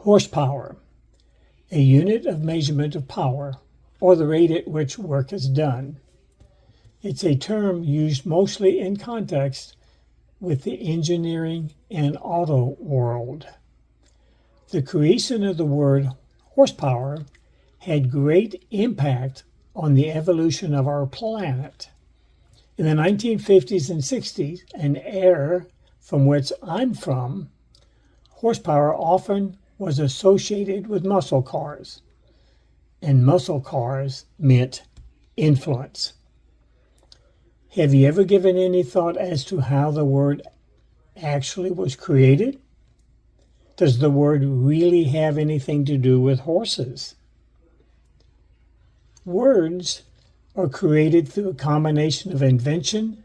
Horsepower, a unit of measurement of power, or the rate at which work is done. It's a term used mostly in context with the engineering and auto world. The creation of the word horsepower had great impact on the evolution of our planet. In the 1950s and 60s, an era from which I'm from, horsepower often was associated with muscle cars, and muscle cars meant influence. Have you ever given any thought as to how the word actually was created? Does the word really have anything to do with horses? Words are created through a combination of invention,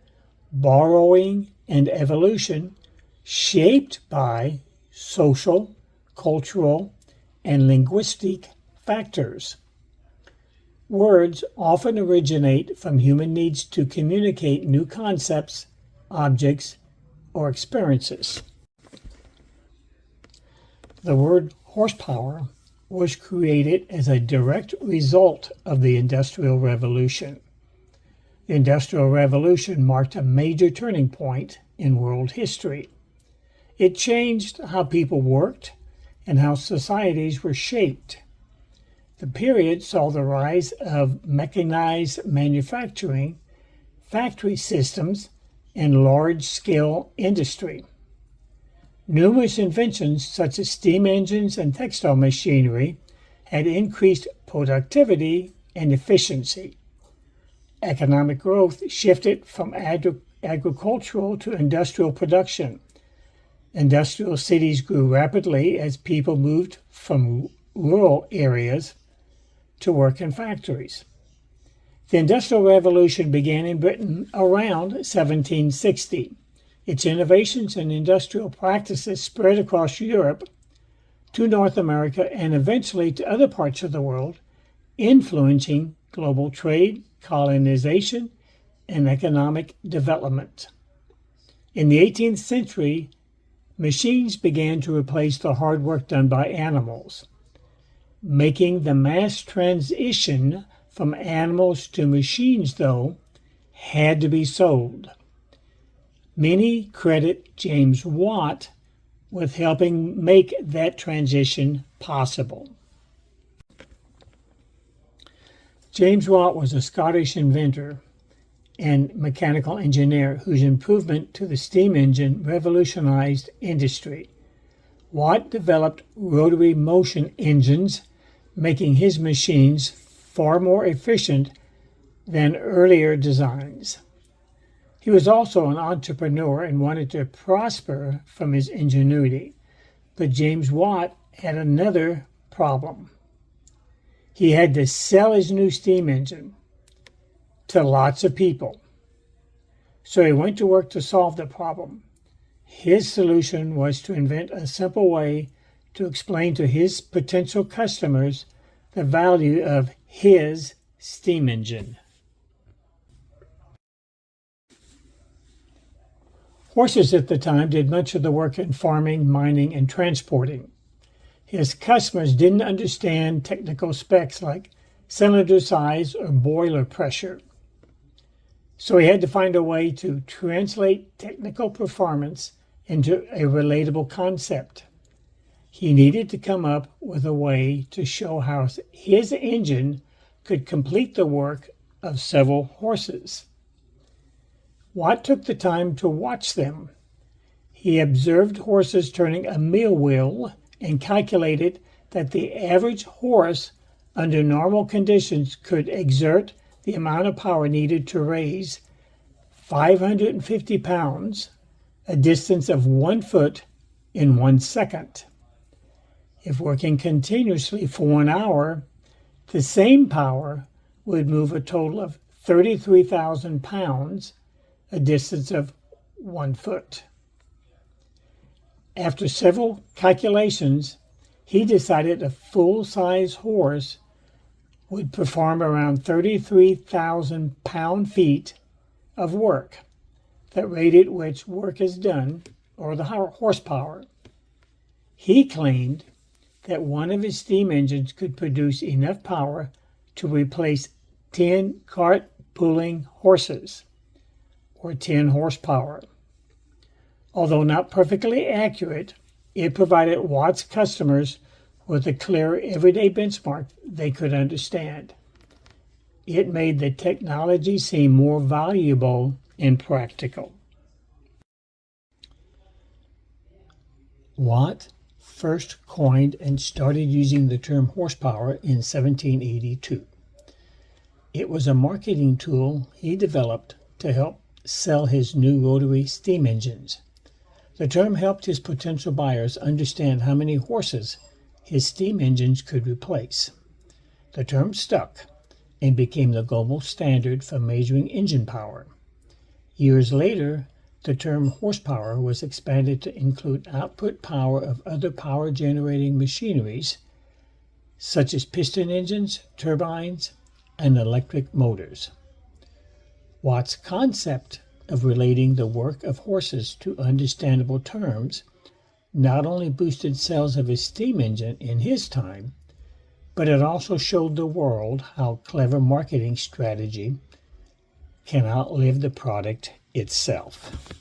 borrowing, and evolution, shaped by social, cultural, and linguistic factors. Words often originate from human needs to communicate new concepts, objects, or experiences. The word horsepower was created as a direct result of the Industrial Revolution. The Industrial Revolution marked a major turning point in world history. It changed how people worked and how societies were shaped. The period saw the rise of mechanized manufacturing, factory systems, and large-scale industry. Numerous inventions such as steam engines and textile machinery had increased productivity and efficiency. Economic growth shifted from agricultural to industrial production. Industrial cities grew rapidly as people moved from rural areas to work in factories. The Industrial Revolution began in Britain around 1760. Its innovations and industrial practices spread across Europe to North America and eventually to other parts of the world, influencing global trade, colonization, and economic development. In the 18th century, machines began to replace the hard work done by animals, making the mass transition from animals to machines, though, had to be sold. Many credit James Watt with helping make that transition possible. James Watt was a Scottish inventor and mechanical engineer whose improvement to the steam engine revolutionized industry. Watt developed rotary motion engines, making his machines far more efficient than earlier designs. He was also an entrepreneur and wanted to prosper from his ingenuity. But James Watt had another problem. He had to sell his new steam engine to lots of people. So he went to work to solve the problem. His solution was to invent a simple way to explain to his potential customers the value of his steam engine. Horses at the time did much of the work in farming, mining, and transporting. His customers didn't understand technical specs like cylinder size or boiler pressure. So he had to find a way to translate technical performance into a relatable concept. He needed to come up with a way to show how his engine could complete the work of several horses. Watt took the time to watch them. He observed horses turning a mill wheel and calculated that the average horse under normal conditions could exert the amount of power needed to raise 550 pounds, a distance of 1 foot, in 1 second. If working continuously for 1 hour, the same power would move a total of 33,000 pounds, a distance of 1 foot. After several calculations, he decided a full-size horse would perform around 33,000 pound-feet of work, the rate at which work is done, or the horsepower. He claimed that one of his steam engines could produce enough power to replace 10 cart pulling horses, or 10 horsepower. Although not perfectly accurate, it provided Watt's customers with a clear everyday benchmark they could understand. It made the technology seem more valuable and practical. Watt first coined and started using the term horsepower in 1782. It was a marketing tool he developed to help sell his new rotary steam engines. The term helped his potential buyers understand how many horses his steam engines could replace. The term stuck and became the global standard for measuring engine power. Years later, the term horsepower was expanded to include output power of other power-generating machineries, such as piston engines, turbines, and electric motors. Watt's concept of relating the work of horses to understandable terms not only boosted sales of his steam engine in his time, but it also showed the world how clever marketing strategy can outlive the product itself.